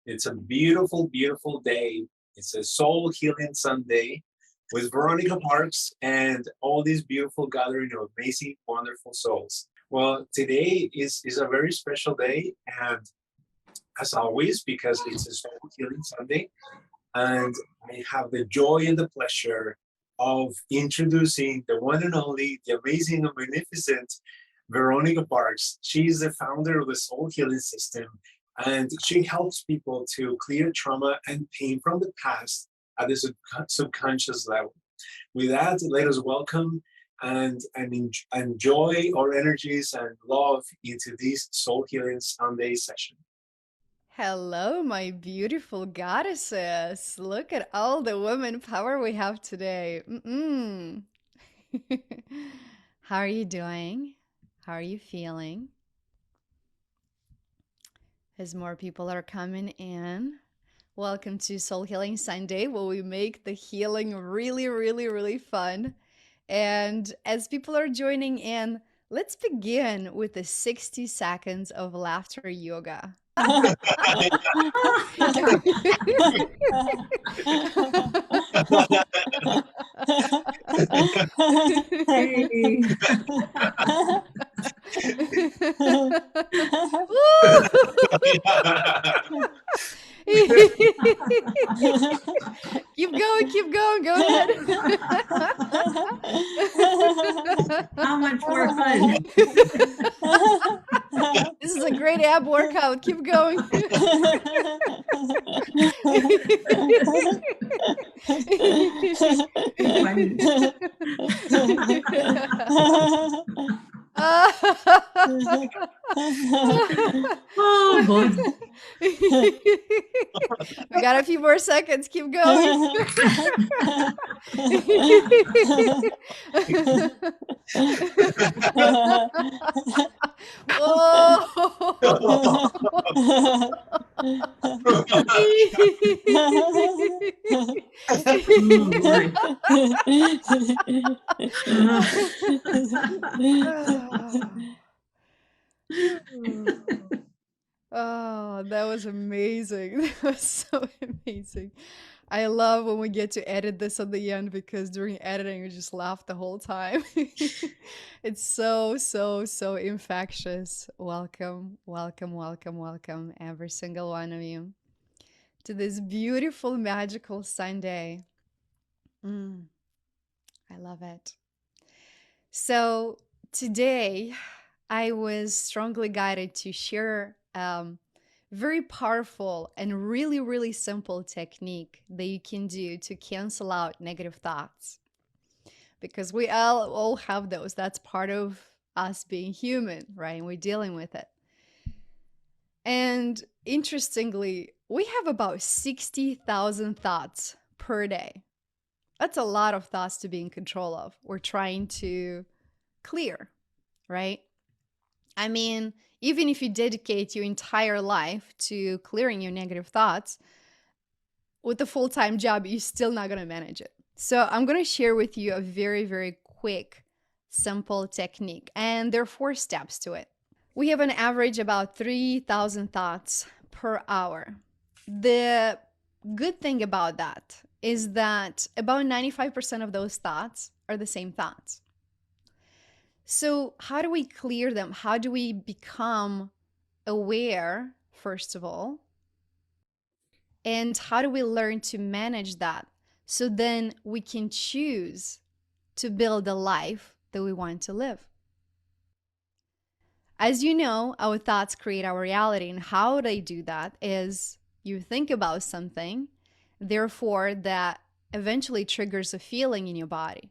It's a beautiful, beautiful day. It's a soul healing Sunday with Veronica Parks and all these beautiful gathering of amazing, wonderful souls. Well, today is a very special day, and as always, because it's a soul healing Sunday, and I have the joy and the pleasure of introducing the one and only, the amazing and magnificent Veronica Parks. She's the founder of the Soul Healing System, and she helps people to clear trauma and pain from the past at the subconscious level. With that, let us welcome and enjoy our energies and love into this Soul Healing Sunday session. Hello, my beautiful goddesses. Look at all the woman power we have today. How are you doing? How are you feeling? As more people are coming in, welcome to Soul Healing Sunday, where we make the healing really, really, really fun. And as people are joining in, let's begin with the 60 seconds of laughter yoga. Hey. Keep going, go ahead. How much more fun? This is a great ab workout. Keep going. Funny. Oh boy. We got a few more seconds. Keep going. Oh boy. Oh, that was amazing. That was so amazing. I love when we get to edit this at the end because during editing, we just laugh the whole time. It's so infectious. Welcome, welcome, welcome, welcome, every single one of you, to this beautiful, magical Sunday. I love it. So, today, I was strongly guided to share very powerful and really, really simple technique that you can do to cancel out negative thoughts. Because we all have those. That's part of us being human, right? And we're dealing with it. And interestingly, we have about 60,000 thoughts per day. That's a lot of thoughts to be in control of. We're trying to clear, right? I mean, even if you dedicate your entire life to clearing your negative thoughts, with a full-time job, you're still not going to manage it. So I'm going to share with you a very, very quick, simple technique. And there are 4 steps to it. We have an average about 3,000 thoughts per hour. The good thing about that is that about 95% of those thoughts are the same thoughts. So how do we clear them? How do we become aware, first of all? And how do we learn to manage that so then we can choose to build a life that we want to live? As you know, our thoughts create our reality, and how they do that is you think about something, therefore that eventually triggers a feeling in your body.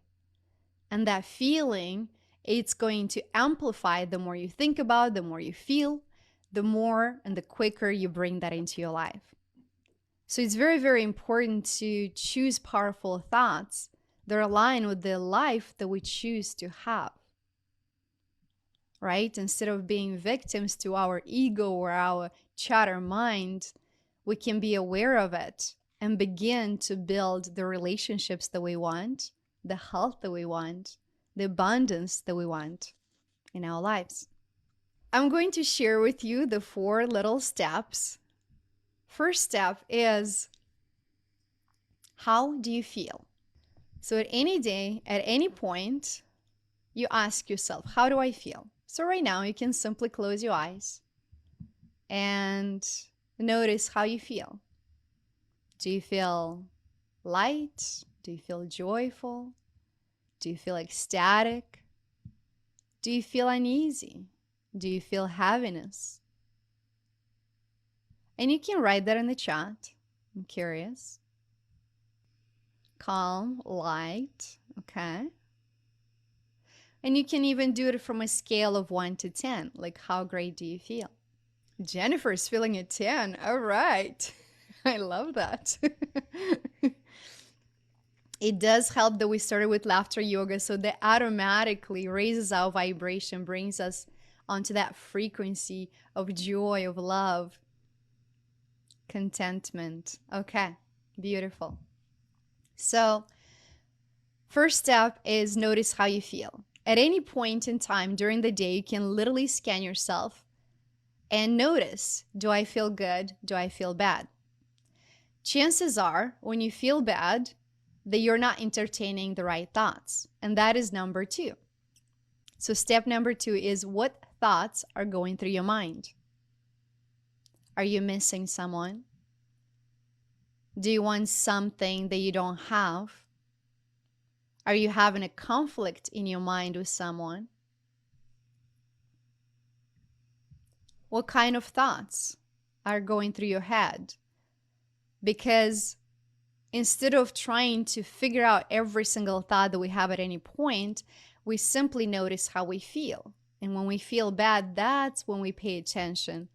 And that feeling, it's going to amplify the more you think about, the more you feel, the more and the quicker you bring that into your life. So it's very, very important to choose powerful thoughts that align with the life that we choose to have, right? Instead of being victims to our ego or our chatter mind, we can be aware of it and begin to build the relationships that we want, the health that we want, the abundance that we want in our lives. I'm going to share with you the 4 little steps First step is, how do you feel? So at any day, at any point, you ask yourself, how do I feel? So right now, you can simply close your eyes and notice how you feel. Do you feel light? Do you feel joyful? Do you feel ecstatic? Do you feel uneasy? Do you feel heaviness? And you can write that in the chat. I'm curious. Calm, light, okay? And you can even do it from a scale of 1 to 10. Like, how great do you feel? Jennifer's feeling a 10. All right. I love that. It does help that we started with laughter yoga, so that automatically raises our vibration, brings us onto that frequency of joy, of love, contentment. Okay, beautiful. So, first step is notice how you feel. At any point in time during the day, you can literally scan yourself and notice, do I feel good? Do I feel bad? Chances are, when you feel bad, that you're not entertaining the right thoughts. And that is number 2. So step number 2 is, what thoughts are going through your mind? Are you missing someone? Do you want something that you don't have? Are you having a conflict in your mind with someone? What kind of thoughts are going through your head? Because instead of trying to figure out every single thought that we have at any point, we simply notice how we feel. And when we feel bad, that's when we pay attention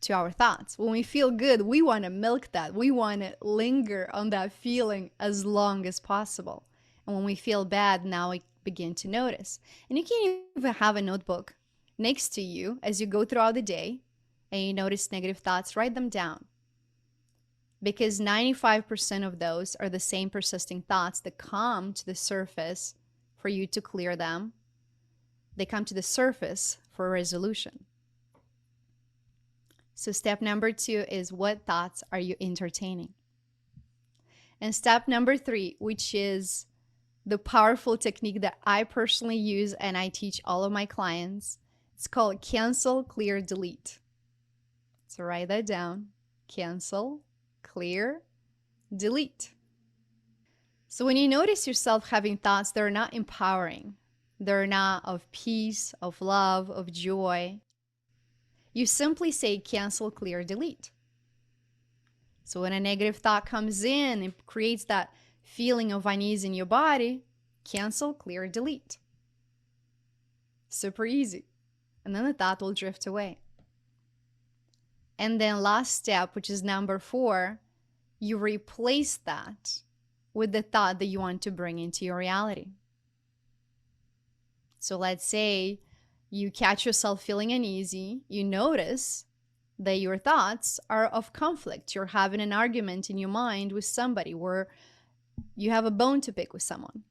to our thoughts. When we feel good, we want to milk that. We want to linger on that feeling as long as possible. And when we feel bad, now we begin to notice. And you can even have a notebook next to you as you go throughout the day and you notice negative thoughts, write them down. Because 95% of those are the same persisting thoughts that come to the surface for you to clear them. They come to the surface for a resolution. So step number 2 is, what thoughts are you entertaining? And step number 3, which is the powerful technique that I personally use and I teach all of my clients, it's called cancel, clear, delete. So write that down. Cancel, clear, delete. So when you notice yourself having thoughts that are not empowering, they're not of peace, of love, of joy, you simply say cancel, clear, delete. So when a negative thought comes in and creates that feeling of unease in your body, cancel, clear, delete. Super easy. And then the thought will drift away. And then last step, which is number 4, you replace that with the thought that you want to bring into your reality. So let's say you catch yourself feeling uneasy, you notice that your thoughts are of conflict. You're having an argument in your mind with somebody, where you have a bone to pick with someone.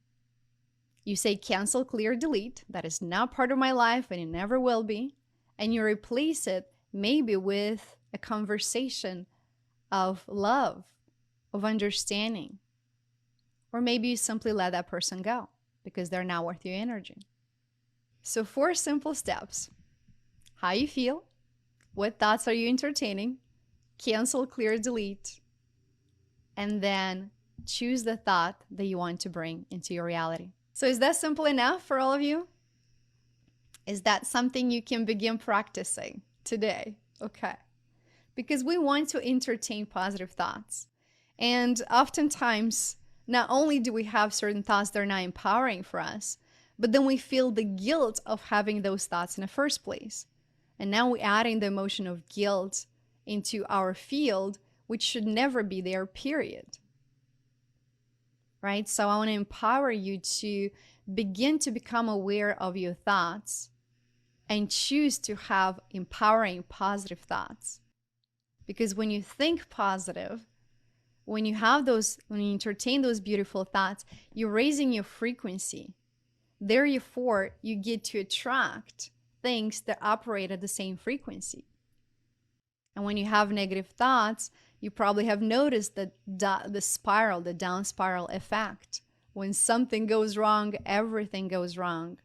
You say cancel, clear, delete. That is not part of my life and it never will be. And you replace it maybe with a conversation of love, of understanding. Or maybe you simply let that person go because they're not worth your energy. So 4 simple steps. How you feel, what thoughts are you entertaining, cancel, clear, delete, and then choose the thought that you want to bring into your reality. So is that simple enough for all of you? Is that something you can begin practicing today? Okay. Because we want to entertain positive thoughts. And oftentimes, not only do we have certain thoughts that are not empowering for us, but then we feel the guilt of having those thoughts in the first place. And now we're adding the emotion of guilt into our field, which should never be there, period. Right? So I want to empower you to begin to become aware of your thoughts and choose to have empowering, positive thoughts. Because when you think positive, when you entertain those beautiful thoughts, you're raising your frequency. Therefore, you get to attract things that operate at the same frequency. And when you have negative thoughts, you probably have noticed that the spiral, the down spiral effect. When something goes wrong, everything goes wrong.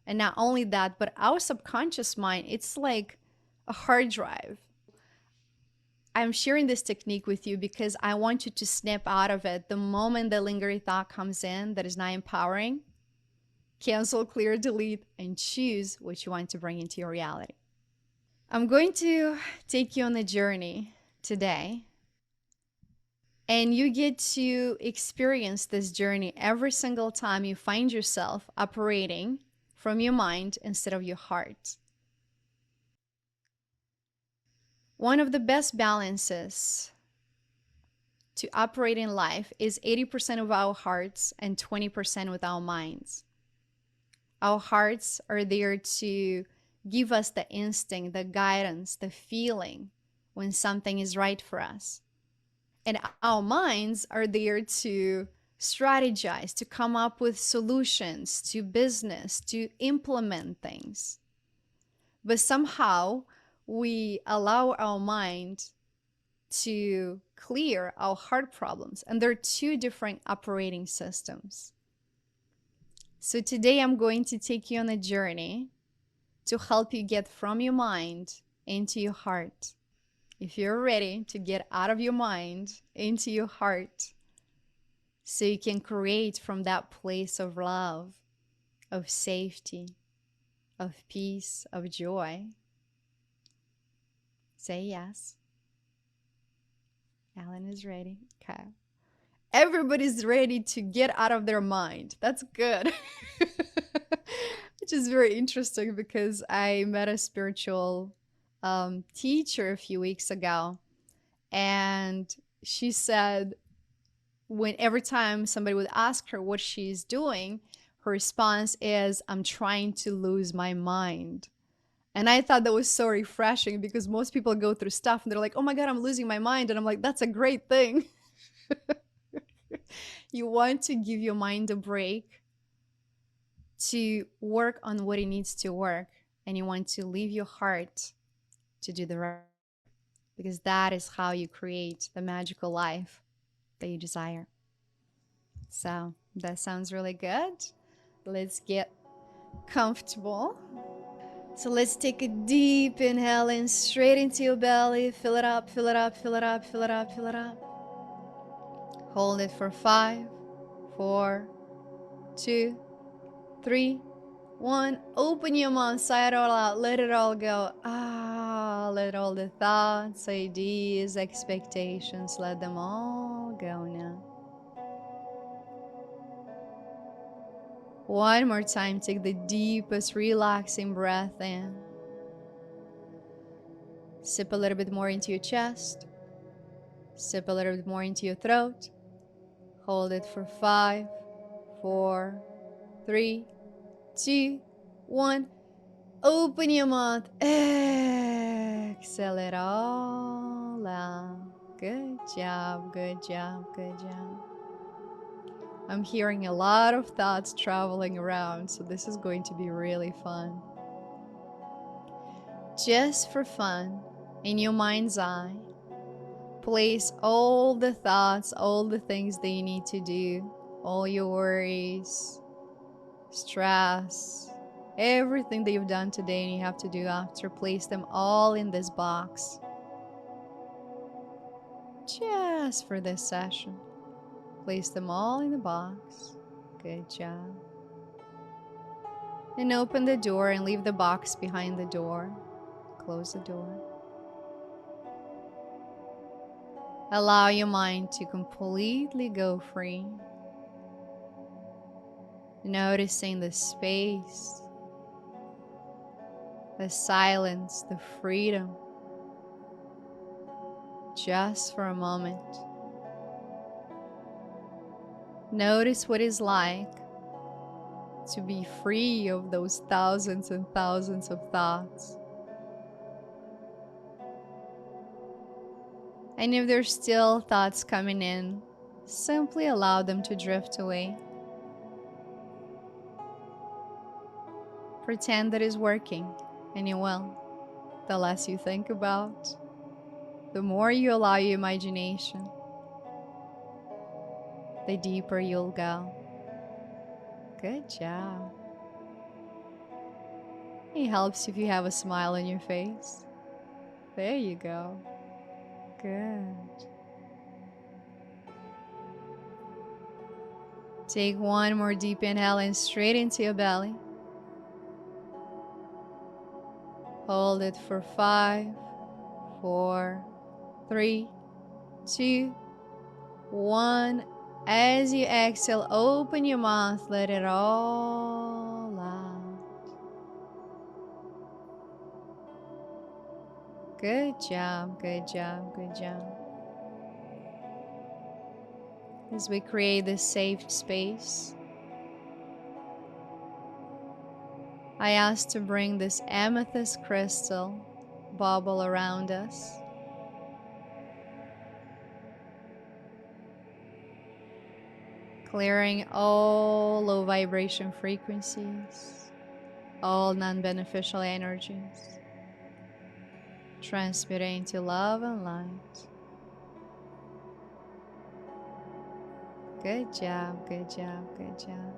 And not only that, but our subconscious mind, it's like a hard drive. I'm sharing this technique with you because I want you to snap out of it the moment the lingering thought comes in that is not empowering. Cancel, clear, delete, and choose what you want to bring into your reality. I'm going to take you on a journey today, and you get to experience this journey every single time you find yourself operating from your mind instead of your heart. One of the best balances to operate in life is 80% of our hearts and 20% with our minds. Our hearts are there to give us the instinct, the guidance, the feeling when something is right for us. And our minds are there to strategize, to come up with solutions to business, to implement things. But somehow we allow our mind to clear our heart problems. And there are two different operating systems. So today I'm going to take you on a journey to help you get from your mind into your heart. If you're ready to get out of your mind into your heart, so you can create from that place of love, of safety, of peace, of joy, say yes. Alan is ready. Okay. Everybody's ready to get out of their mind. That's good. Which is very interesting because I met a spiritual teacher a few weeks ago, and she said every time somebody would ask her what she's doing, her response is, "I'm trying to lose my mind." And I thought that was so refreshing because most people go through stuff and they're like, "Oh my God, I'm losing my mind." And I'm like, that's a great thing. You want to give your mind a break to work on what it needs to work. And you want to leave your heart to do the right, because that is how you create the magical life that you desire. So that sounds really good. Let's get comfortable. So let's take a deep inhale in straight into your belly. Fill it up, fill it up, fill it up, fill it up, fill it up. Hold it for 5, 4, 2, 3, 1. Open your mouth, sigh it all out, let it all go. Let all the thoughts, ideas, expectations, let them all go now. One more time, take the deepest, relaxing breath in. Sip a little bit more into your chest. Sip a little bit more into your throat. Hold it for 5, 4, 3, 2, 1. Open your mouth. Exhale it all out. Good job, good job, good job. I'm hearing a lot of thoughts traveling around, so this is going to be really fun. Just for fun, in your mind's eye, place all the thoughts, all the things that you need to do, all your worries, stress, everything that you've done today and you have to do after, place them all in this box. Just for this session. Place them all in the box. Good job. And open the door and leave the box behind the door. Close the door. Allow your mind to completely go free. Noticing the space, the silence, the freedom. Just for a moment. Notice what it's like to be free of those thousands and thousands of thoughts. And if there's still thoughts coming in, simply allow them to drift away. Pretend that it's working, and it will. The less you think about, the more you allow your imagination, the deeper you'll go. Good job. It helps if you have a smile on your face. There you go. Good. Take one more deep inhale and straight into your belly. Hold it for 5, 4, 3, 2, 1. As you exhale, open your mouth, let it all out. Good job, good job, good job. As we create this safe space, I ask to bring this amethyst crystal bubble around us. Clearing all low vibration frequencies, all non-beneficial energies, transmuting to love and light. Good job, good job, good job.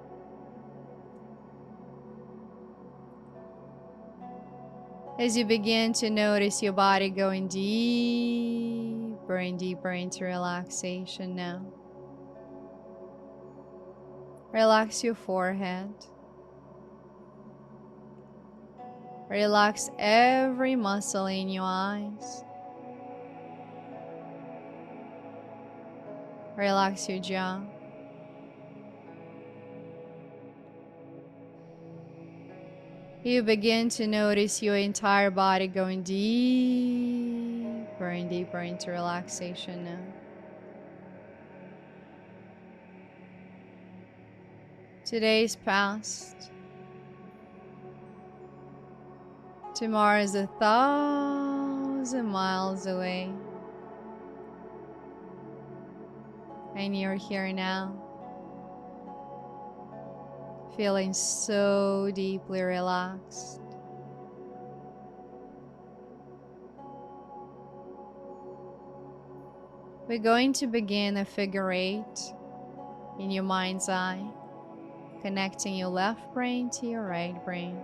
As you begin to notice your body going deeper and deeper into relaxation now, relax your forehead. Relax every muscle in your eyes. Relax your jaw. You begin to notice your entire body going deeper and deeper into relaxation now. Today is past. Tomorrow is 1,000 miles away. And you're here now, feeling so deeply relaxed. We're going to begin a figure 8 in your mind's eye, connecting your left brain to your right brain.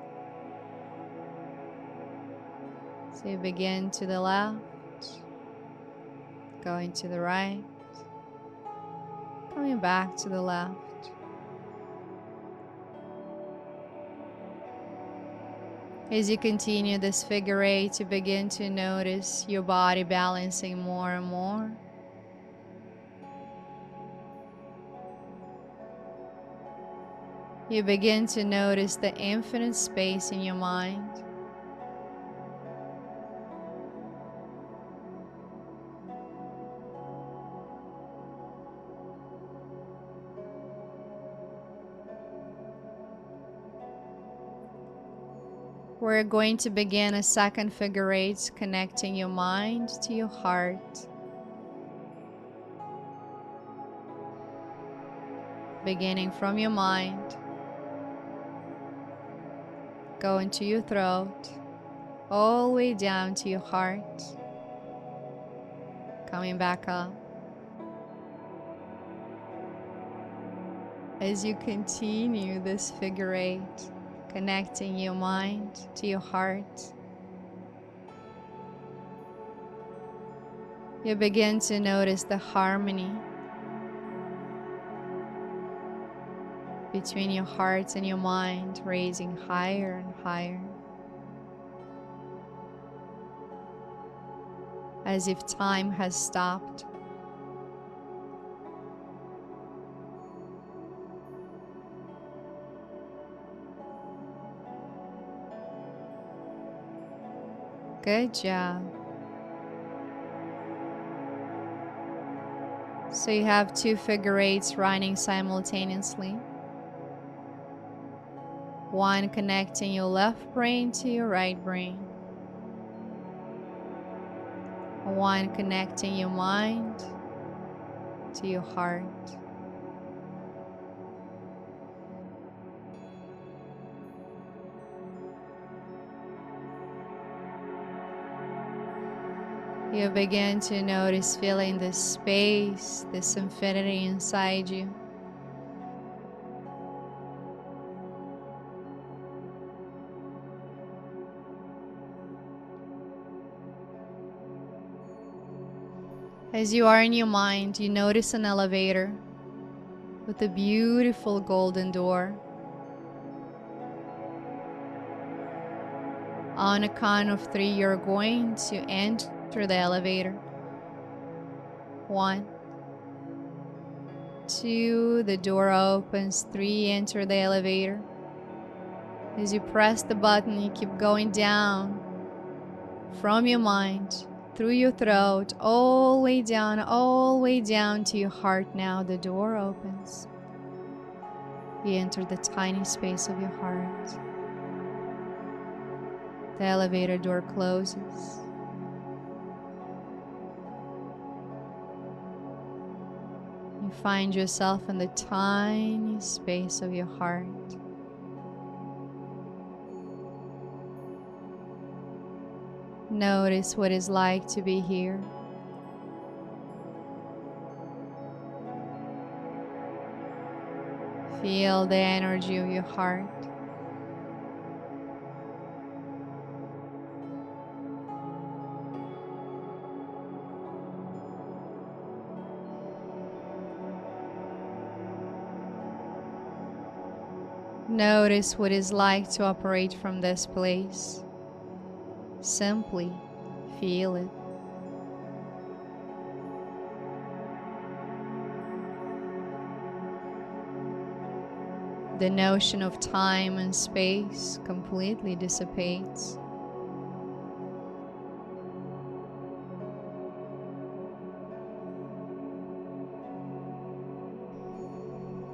So you begin to the left, going to the right, coming back to the left. As you continue this figure 8, you begin to notice your body balancing more and more. You begin to notice the infinite space in your mind. We're going to begin a second figure 8, connecting your mind to your heart. Beginning from your mind, going to your throat, all the way down to your heart, coming back up. As you continue this figure 8, connecting your mind to your heart, you begin to notice the harmony between your heart and your mind, raising higher and higher, as if time has stopped. Good job. So you have 2 figure 8s running simultaneously. One connecting your left brain to your right brain. One connecting your mind to your heart. You begin to notice feeling this space, this infinity inside you. As you are in your mind, you notice an elevator with a beautiful golden door. On a count of 3, you're going to enter the elevator. 1, 2, the door opens. 3, enter the elevator. As you press the button, you keep going down from your mind, through your throat, all the way down to your heart. Now the door opens. You enter the tiny space of your heart. The elevator door closes. You find yourself in the tiny space of your heart. Notice what it's like to be here. Feel the energy of your heart. Notice what it's like to operate from this place. Simply feel it. The notion of time and space completely dissipates.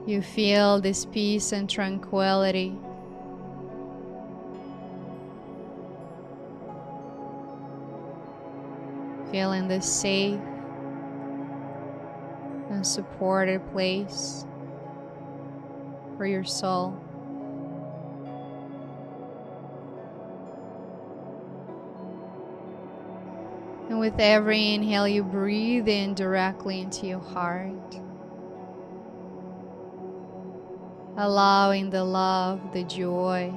You feel this peace and tranquility. Feeling this safe and supported place for your soul. And with every inhale, you breathe in directly into your heart, allowing the love, the joy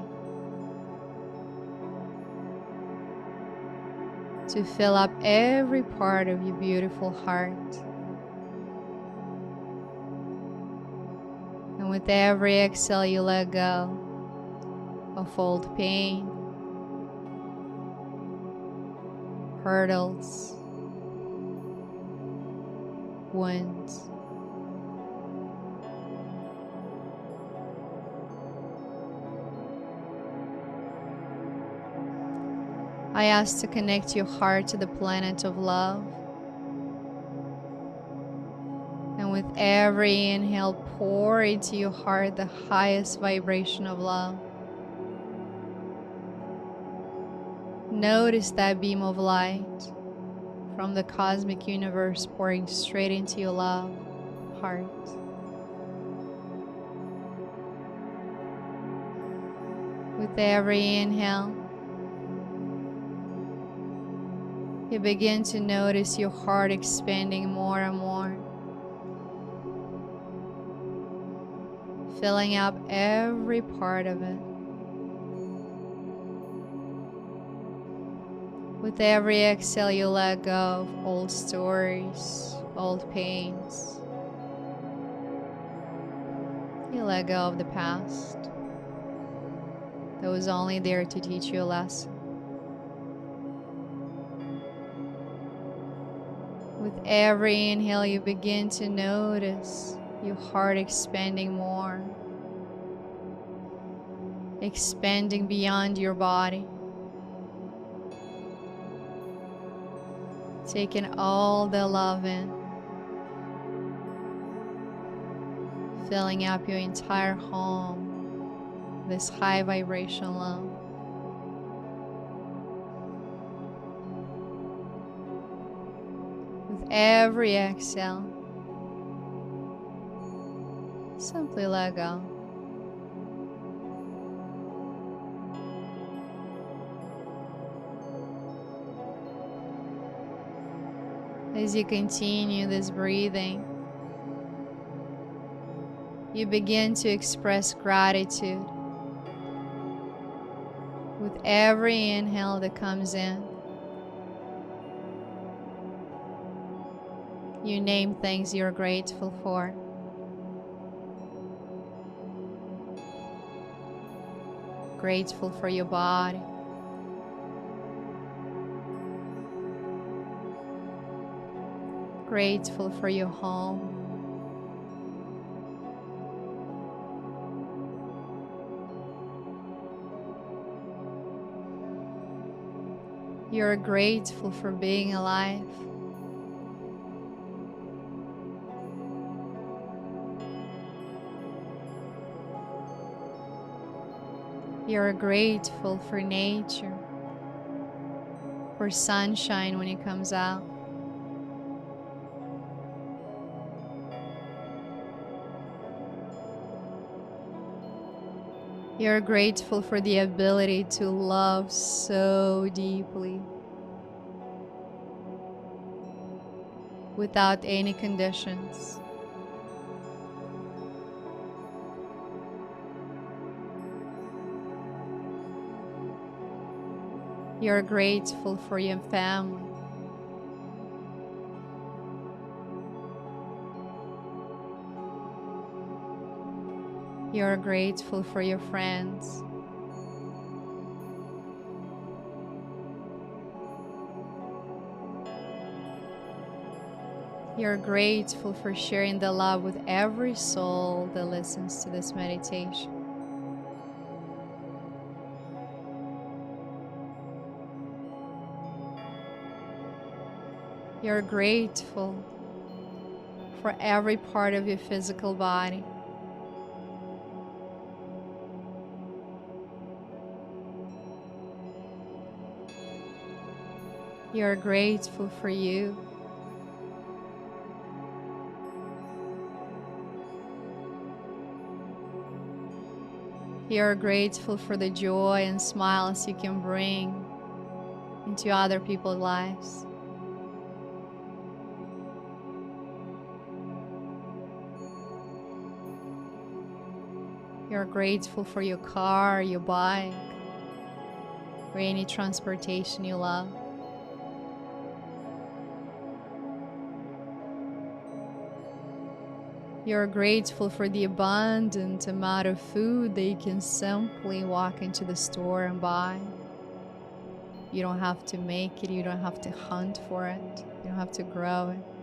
to fill up every part of your beautiful heart. And with every exhale, you let go of old pain, hurdles, wounds. I ask to connect your heart to the planet of love. And with every inhale, pour into your heart the highest vibration of love. Notice that beam of light from the cosmic universe pouring straight into your love heart. With every inhale, you begin to notice your heart expanding more and more, filling up every part of it. With every exhale, you let go of old stories, old pains. You let go of the past that was only there to teach you a lesson. With every inhale, you begin to notice your heart expanding more, expanding beyond your body, taking all the love in, filling up your entire home, this high vibration love. With every exhale, simply let go. As you continue this breathing, you begin to express gratitude with every inhale that comes in. You name things you're grateful for. Grateful for your body. Grateful for your home. You're grateful for being alive. You're grateful for nature, for sunshine when it comes out. You're grateful for the ability to love so deeply without any conditions. You're grateful for your family. You're grateful for your friends. You're grateful for sharing the love with every soul that listens to this meditation. You're grateful for every part of your physical body. You're grateful for you. You're grateful for the joy and smiles you can bring into other people's lives. You're grateful for your car, your bike, or any transportation you love. You're grateful for the abundant amount of food that you can simply walk into the store and buy. You don't have to make it, you don't have to hunt for it, you don't have to grow it.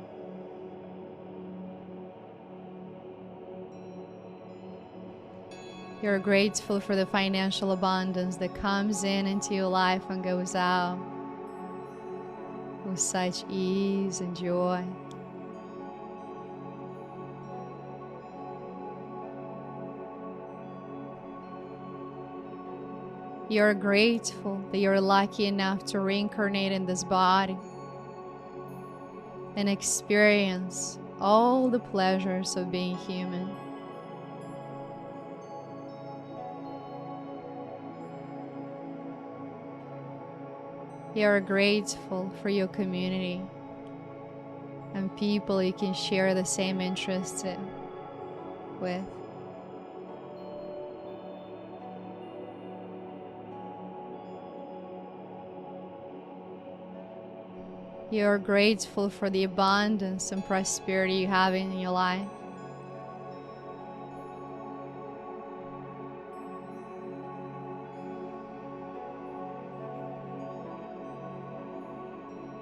You're grateful for the financial abundance that comes in into your life and goes out with such ease and joy. You're grateful that you're lucky enough to reincarnate in this body and experience all the pleasures of being human. You're grateful for your community and people you can share the same interests with. You're grateful for the abundance and prosperity you have in your life.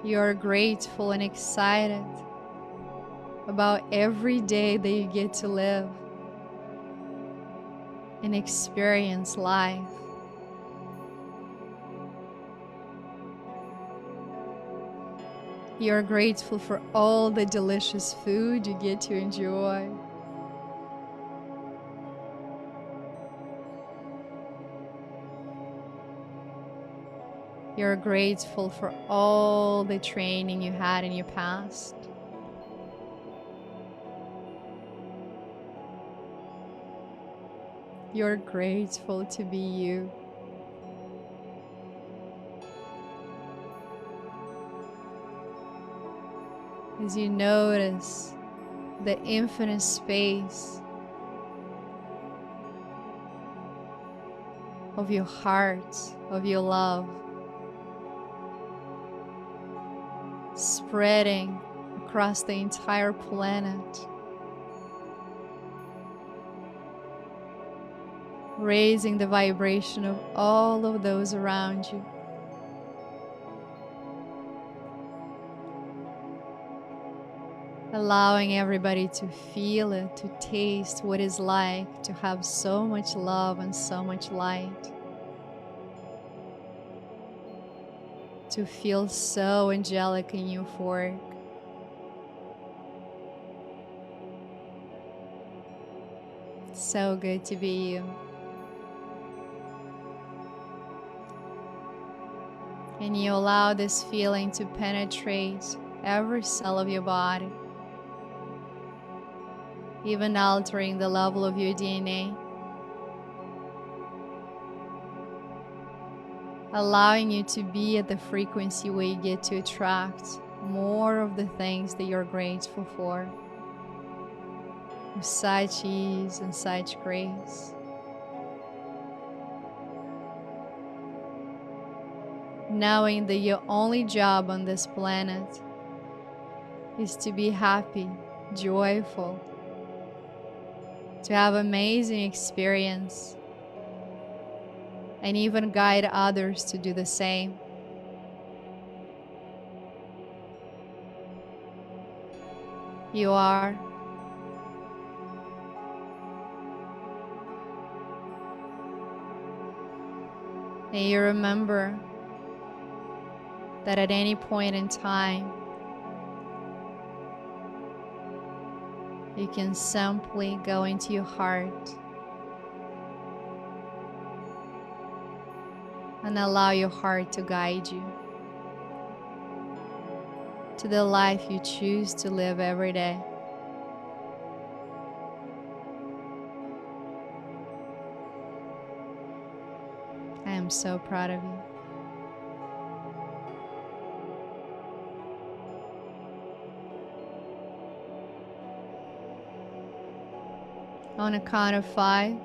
You're grateful and excited about every day that you get to live and experience life. You're grateful for all the delicious food you get to enjoy. You're grateful for all the training you had in your past. You're grateful to be you. as you notice the infinite space of your heart, of your love, spreading across the entire planet, raising the vibration of all of those around you. Allowing everybody to feel it, to taste what it's like to have so much love and so much light. To feel so angelic and euphoric. It's so good to be you. And you allow this feeling to penetrate every cell of your body, even altering the level of your DNA, allowing you to be at the frequency where you get to attract more of the things that you're grateful for, with such ease and such grace. Knowing that your only job on this planet is to be happy, joyful, to have amazing experience, and even guide others to do the same. You are. And you remember that at any point in time, you can simply go into your heart and allow your heart to guide you to the life you choose to live every day. I am so proud of you. On a count of 5,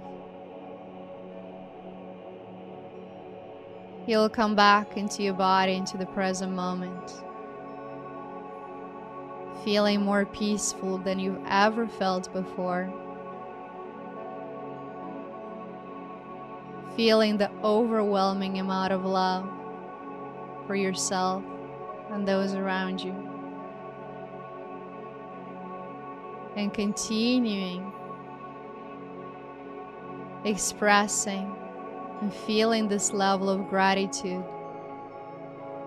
you'll come back into your body, into the present moment, feeling more peaceful than you've ever felt before, feeling the overwhelming amount of love for yourself and those around you, and continuing expressing and feeling this level of gratitude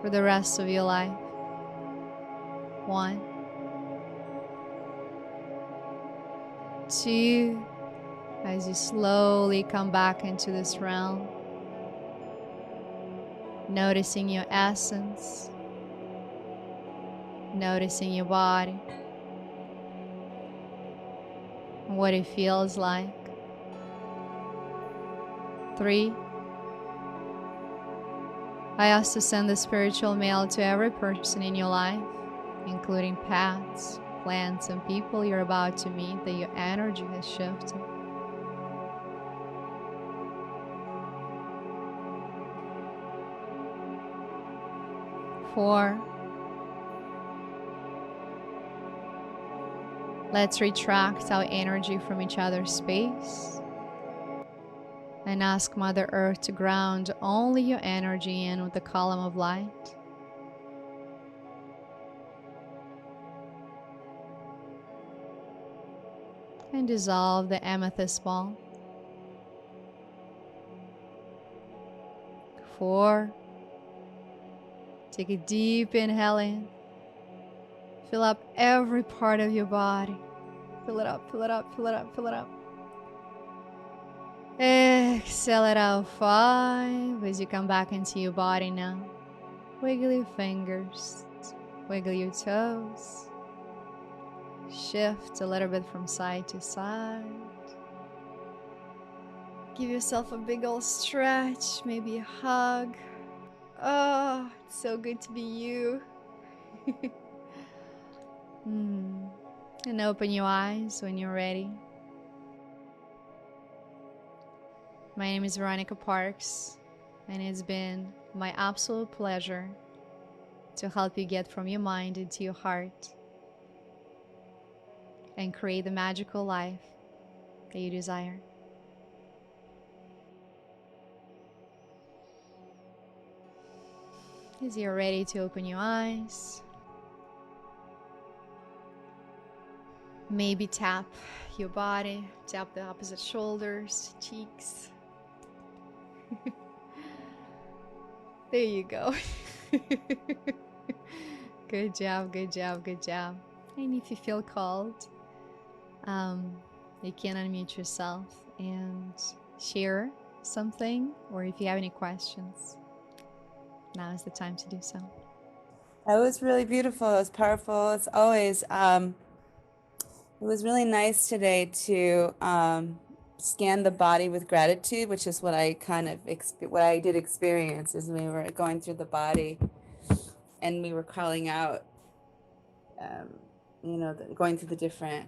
for the rest of your life. 1, 2, as you slowly come back into this realm, noticing your essence, noticing your body, and what it feels like. 3, I also send the spiritual mail to every person in your life, including pets, plants, and people you're about to meet, that your energy has shifted. 4, let's retract our energy from each other's space and ask Mother Earth to ground only your energy in with the column of light. And dissolve the amethyst ball. 4, take a deep inhale in. Fill up every part of your body. Fill it up, fill it up, fill it up, fill it up. Exhale it out. 5, as you come back into your body now. Wiggle your fingers, wiggle your toes. Shift a little bit from side to side. Give yourself a big old stretch, maybe a hug. Oh, it's so good to be you. And open your eyes when you're ready. My name is Veronica Parks, and it's been my absolute pleasure to help you get from your mind into your heart and create the magical life that you desire. As you're ready to open your eyes, maybe tap your body, tap the opposite shoulders, cheeks. There you go. Good job, good job, good job. And if you feel called, you can unmute yourself and share something, or if you have any questions, now is the time to do so. That was really beautiful. It was powerful as always. It was really nice today to scan the body with gratitude, which is what I kind of what I did experience as we were going through the body, and we were calling out, going through the different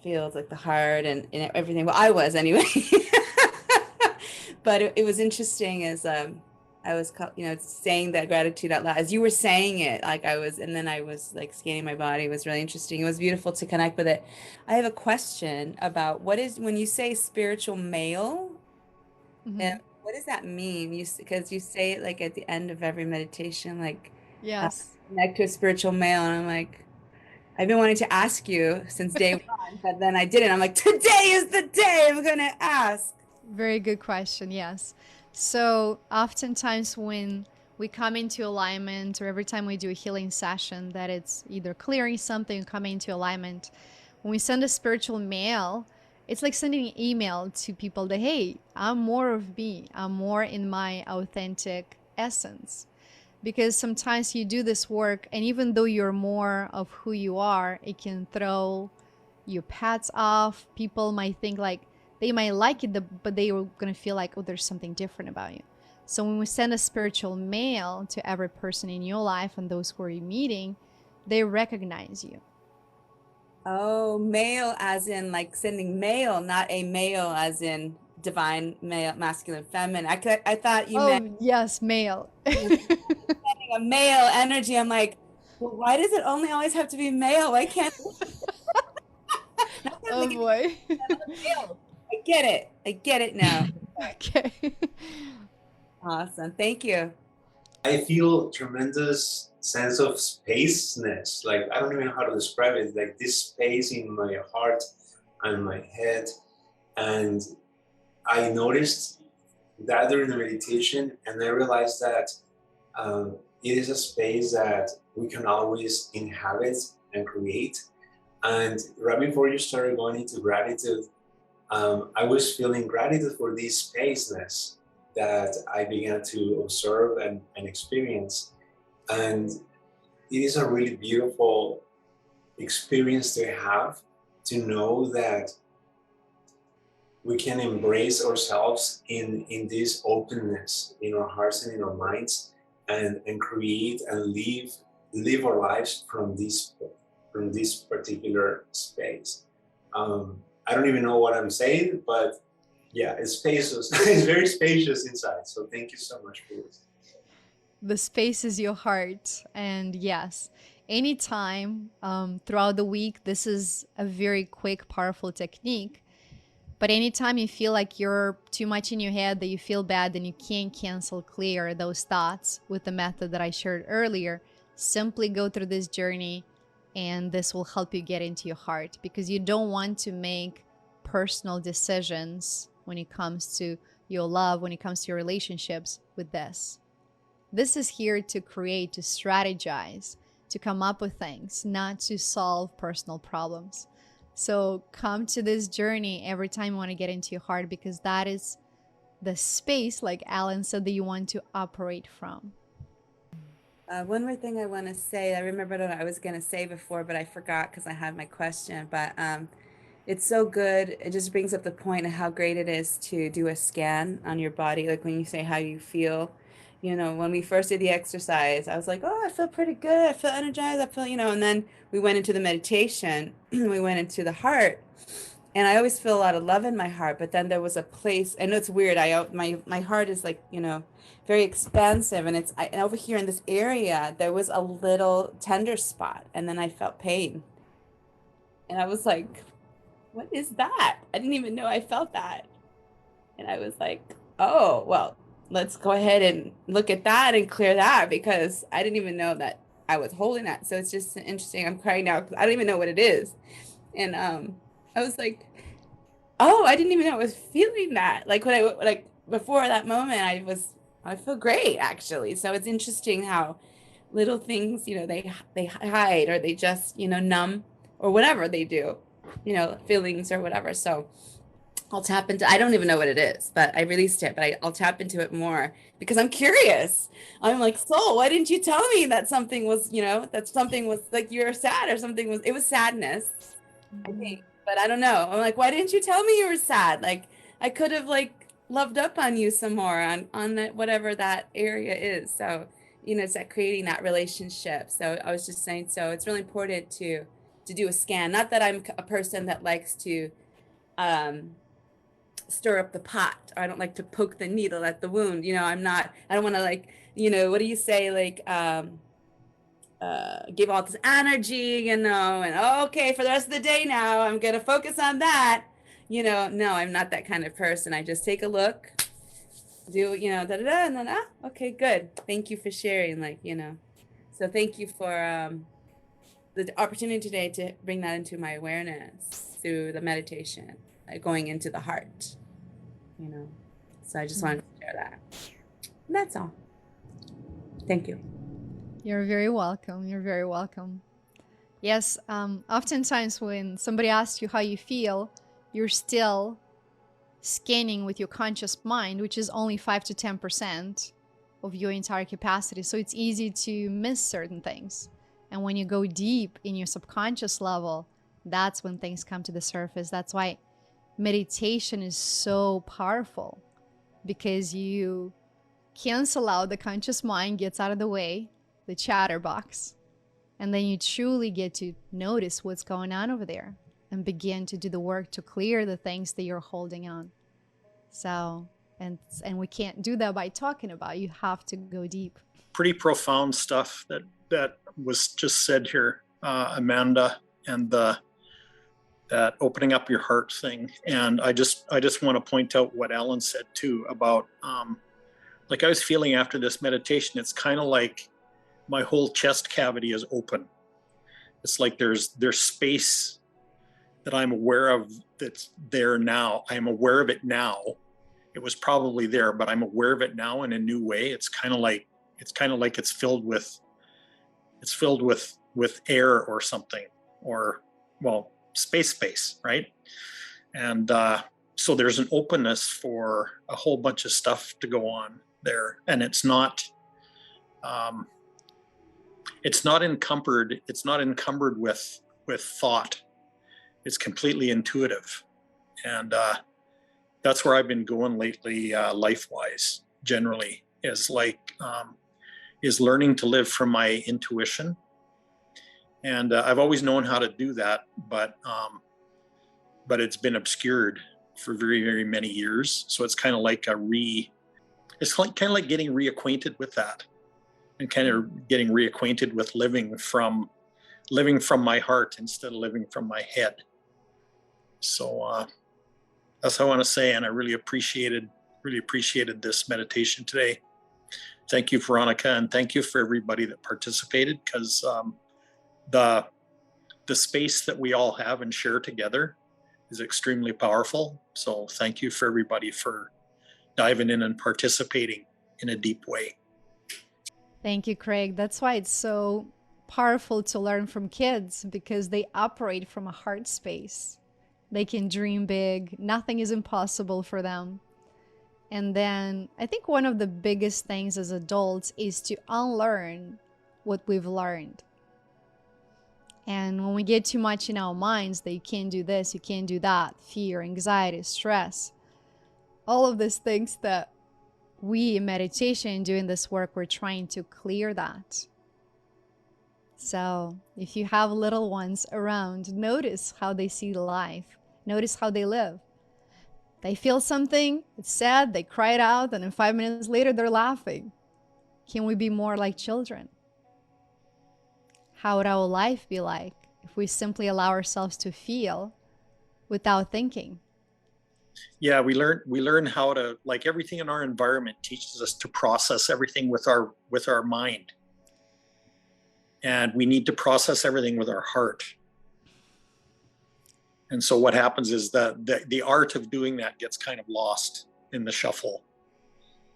fields like the heart and everything. Well, I was anyway, but it was interesting as I was, saying that gratitude out loud as you were saying it, and then I was like scanning my body. It was really interesting. It was beautiful to connect with it. I have a question about when you say spiritual male, what does that mean? Because you say it like at the end of every meditation, like, yes, connect to a spiritual male. And I'm like, I've been wanting to ask you since day one, but then I didn't. I'm like, today is the day I'm going to ask. Very good question. Yes. So oftentimes when we come into alignment, or every time we do a healing session, that it's either clearing something or coming into alignment, when we send a spiritual mail, it's like sending an email to people that, hey, I'm more of me. I'm more in my authentic essence. Because sometimes you do this work, and even though you're more of who you are, it can throw your paths off. People might think like, they might like it, but they are going to feel like, oh, there's something different about you. So when we send a spiritual mail to every person in your life and those who are you meeting, they recognize you. Oh, male as in like sending mail, not a male as in divine male, masculine, feminine. I thought you meant yes, male. sending a male energy. I'm like, well, why does it only always have to be male? Why can't Oh boy. I get it. I get it now. Okay. Awesome. Thank you. I feel tremendous sense of spaceness. Like, I don't even know how to describe it. Like this space in my heart and my head. And I noticed that during the meditation, and I realized that it is a space that we can always inhabit and create. And right before you started going into gratitude, I was feeling gratitude for this spaceness that I began to observe and experience. And it is a really beautiful experience to have, to know that we can embrace ourselves in this openness in our hearts and in our minds, and create and live our lives from this particular space. I don't even know what I'm saying, but yeah, it's spacious. It's very spacious inside. So thank you so much for this. The space is your heart. And yes, anytime throughout the week, this is a very quick, powerful technique. But anytime you feel like you're too much in your head, that you feel bad, then you can't cancel clear those thoughts with the method that I shared earlier, simply go through this journey, and this will help you get into your heart, because you don't want to make personal decisions when it comes to your love, when it comes to your relationships with this. This is here to create, to strategize, to come up with things, not to solve personal problems. So come to this journey every time you want to get into your heart, because that is the space, like Alan said, that you want to operate from. One more thing I want to say, I remembered what I was going to say before, but I forgot because I had my question. But it's so good. It just brings up the point of how great it is to do a scan on your body. Like when you say how you feel, when we first did the exercise, I was like, oh, I feel pretty good. I feel energized. I feel, and then we went into the meditation, we went into the heart, and I always feel a lot of love in my heart. But then there was a place. I know it's weird. My heart is like, very expansive, and and over here in this area there was a little tender spot, and then I felt pain, and I was like, "What is that?" I didn't even know I felt that, and I was like, "Oh, well, let's go ahead and look at that and clear that," because I didn't even know that I was holding that. So it's just interesting. I'm crying now because I don't even know what it is, and I was like, oh, I didn't even know I was feeling that. Like when like before that moment, I feel great actually. So it's interesting how little things, they hide, or they just, numb, or whatever they do, feelings or whatever. So I'll tap into, I don't even know what it is, but I released it, but I'll tap into it more because I'm curious. I'm like, Soul, why didn't you tell me that something was, that something was like you're sad, or it was sadness, I think, but I don't know. I'm like, why didn't you tell me you were sad? Like, I could have like loved up on you some more on that, whatever that area is. So, it's that creating that relationship. So I was just saying, so it's really important to do a scan. Not that I'm a person that likes to stir up the pot, or I don't like to poke the needle at the wound. I don't want to like, what do you say? Like, give all this energy, and okay, for the rest of the day now, I'm going to focus on that. No, I'm not that kind of person. I just take a look, do, da da da, and then, okay, good. Thank you for sharing, so thank you for the opportunity today to bring that into my awareness through the meditation, going into the heart, so I just wanted to share that. And that's all. Thank you. You're very welcome. You're very welcome. Yes, oftentimes when somebody asks you how you feel, you're still scanning with your conscious mind, which is only 5 to 10% of your entire capacity. So it's easy to miss certain things. And when you go deep in your subconscious level, that's when things come to the surface. That's why meditation is so powerful, because you cancel out the conscious mind, gets out of the way, the chatterbox, and then you truly get to notice what's going on over there and begin to do the work to clear the things that you're holding on. So, and we can't do that by talking about. You have to go deep. Pretty profound stuff that was just said here, Amanda, and that opening up your heart thing. And I just want to point out what Ellen said too about like I was feeling after this meditation, it's kind of like my whole chest cavity is open. It's like there's space that I'm aware of that's there now. I'm aware of it now. It was probably there, but I'm aware of it now in a new way. It's kind of like it's filled with air or something, or space, right? And so there's an openness for a whole bunch of stuff to go on there, and it's not encumbered with thought. It's completely intuitive, and that's where I've been going lately, life-wise. Generally, is learning to live from my intuition, and I've always known how to do that, but it's been obscured for very, very many years. So it's kind of like getting reacquainted with that, and kind of getting reacquainted with living from my heart instead of living from my head. So that's what I want to say, and I really appreciated this meditation today. Thank you, Veronica, and thank you for everybody that participated, because the space that we all have and share together is extremely powerful. So thank you for everybody for diving in and participating in a deep way. Thank you, Craig. That's why it's so powerful to learn from kids, because they operate from a heart space. They can dream big. Nothing is impossible for them. And then I think one of the biggest things as adults is to unlearn what we've learned. And when we get too much in our minds that you can't do this, you can't do that, fear, anxiety, stress, all of these things that we in meditation doing this work, we're trying to clear that. So if you have little ones around, notice how they see life. Notice how they live. They feel something, it's sad, they cry it out, and then 5 minutes later, they're laughing. Can we be more like children? How would our life be like if we simply allow ourselves to feel without thinking? Yeah, we learn how to, like, everything in our environment teaches us to process everything with our mind. And we need to process everything with our heart. And so what happens is that the art of doing that gets kind of lost in the shuffle.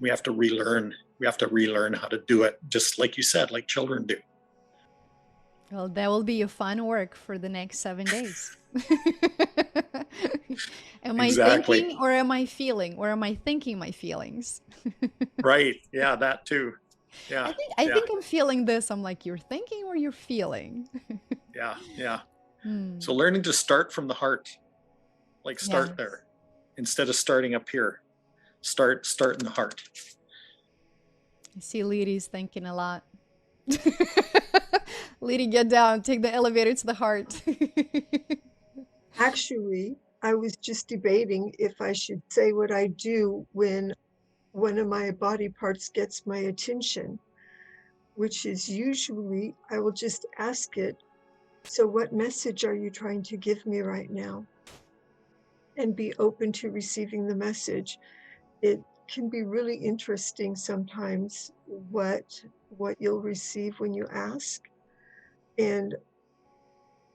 We have to relearn how to do it, just like you said, like children do. Well, that will be a fun work for the next 7 days. Am I Exactly. thinking or am I feeling? Or am I thinking my feelings? Right. Yeah, that too. Yeah. I think I'm feeling this. I'm like, you're thinking or you're feeling? Yeah. Yeah. Hmm. So learning to start from the heart, like start Yes. there instead of starting up here. Start in the heart. I see Liddy's thinking a lot. Liddy, get down. Take the elevator to the heart. Actually, I was just debating if I should say what I do when one of my body parts gets my attention, which is usually I will just ask it, so what message are you trying to give me right now? And be open to receiving the message. It can be really interesting sometimes what you'll receive when you ask. And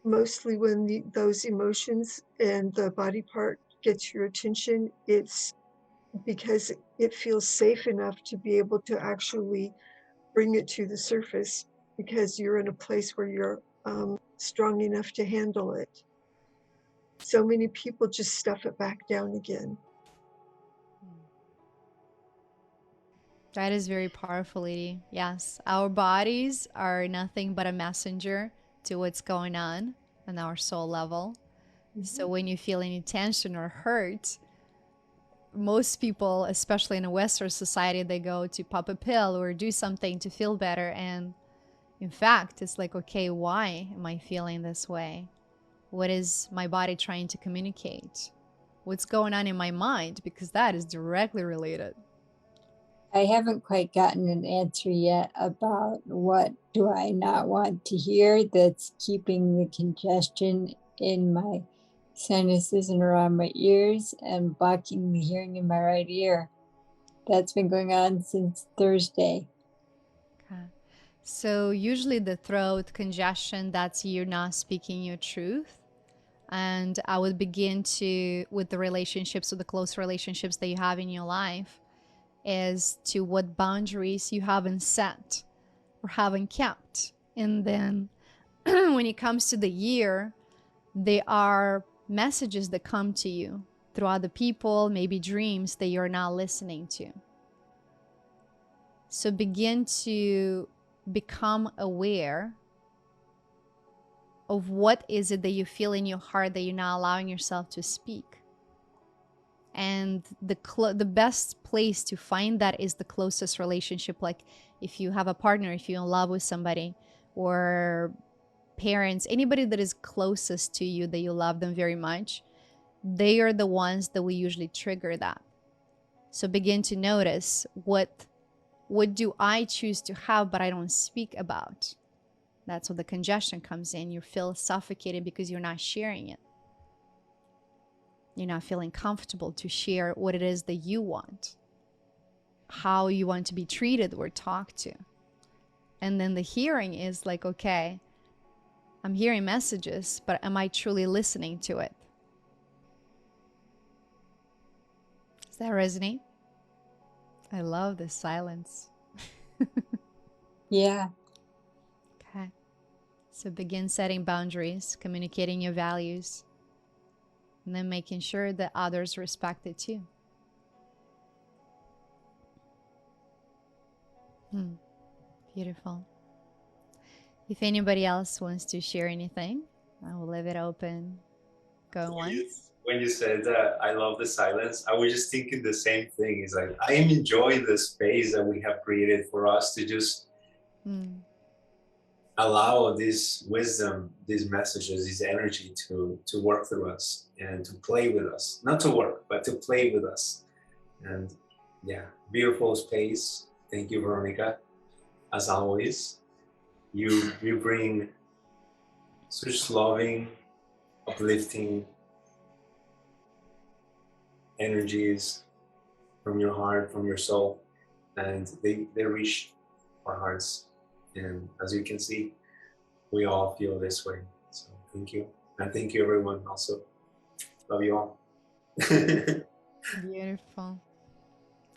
mostly when those emotions and the body part gets your attention, it's because it feels safe enough to be able to actually bring it to the surface, because you're in a place where you're strong enough to handle it. So many people just stuff it back down again. That is very powerful, Liddy. Yes, our bodies are nothing but a messenger to what's going on our soul level. So when you feel any tension or hurt, most people, especially in a Western society, they go to pop a pill or do something to feel better. And in fact, it's like, okay, why am I feeling this way? What is my body trying to communicate? What's going on in my mind? Because that is directly related. I haven't quite gotten an answer yet about what do I not want to hear that's keeping the congestion in my sinuses and around my ears and blocking the hearing in my right ear. That's been going on since Thursday. Okay. So usually the throat congestion, that's you're not speaking your truth. And I would begin with the relationships, with the close relationships that you have in your life, as to what boundaries you haven't set or haven't kept. And then when it comes to the year, there are messages that come to you through other people, maybe dreams that you're not listening to. So begin to become aware of what is it that you feel in your heart that you're not allowing yourself to speak. And the best place to find that is the closest relationship. Like if you have a partner, if you're in love with somebody, or parents, anybody that is closest to you, that you love them very much, they are the ones that will usually trigger that. So begin to notice what do I choose to have but I don't speak about. That's where the congestion comes in. You feel suffocated because you're not sharing it. You're not feeling comfortable to share what it is that you want, how you want to be treated or talked to. And then the hearing is like, okay, I'm hearing messages, but am I truly listening to it? Does that resonate? I love this silence. Yeah. Okay. So begin setting boundaries, communicating your values, and then making sure that others respect it too. Beautiful. If anybody else wants to share anything, I will leave it open. Go once. When you said that I love the silence, I was just thinking the same thing. It's like, I am enjoying the space that we have created for us to just allow this wisdom, these messages, this energy to work through us and to play with us. Not to work, but to play with us. And yeah, beautiful space. Thank you, Veronica. As always, you bring such loving, uplifting energies from your heart, from your soul, and they reach our hearts. And as you can see, we all feel this way. So thank you. And thank you everyone also. Love you all. Beautiful.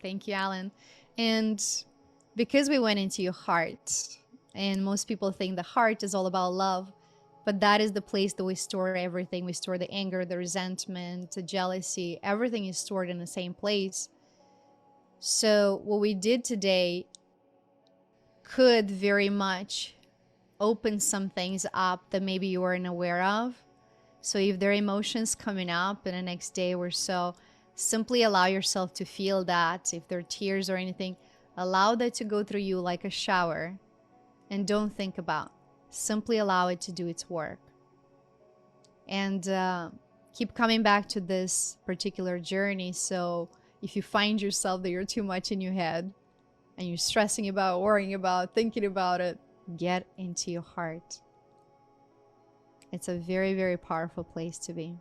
Thank you, Alan. And because we went into your heart, and most people think the heart is all about love, but that is the place that we store everything. We store the anger, the resentment, the jealousy. Everything is stored in the same place. So what we did today could very much open some things up that maybe you weren't aware of. So if there are emotions coming up in the next day or so, simply allow yourself to feel that. If there are tears or anything, allow that to go through you like a shower, and don't think about. Simply allow it to do its work. And keep coming back to this particular journey. So if you find yourself that you're too much in your head and you're stressing about, worrying about, thinking about it, get into your heart. It's a very, very powerful place to be.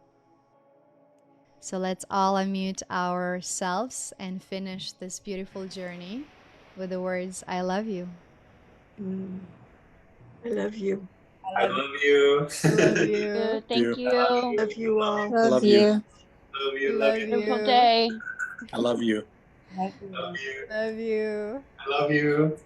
So let's all unmute ourselves and finish this beautiful journey with the words, I love you. I love you. I love you. I love you. Thank you. Love you all. Love you. Love you. Love you. Beautiful day. I love you. Love you. Love you. I love you.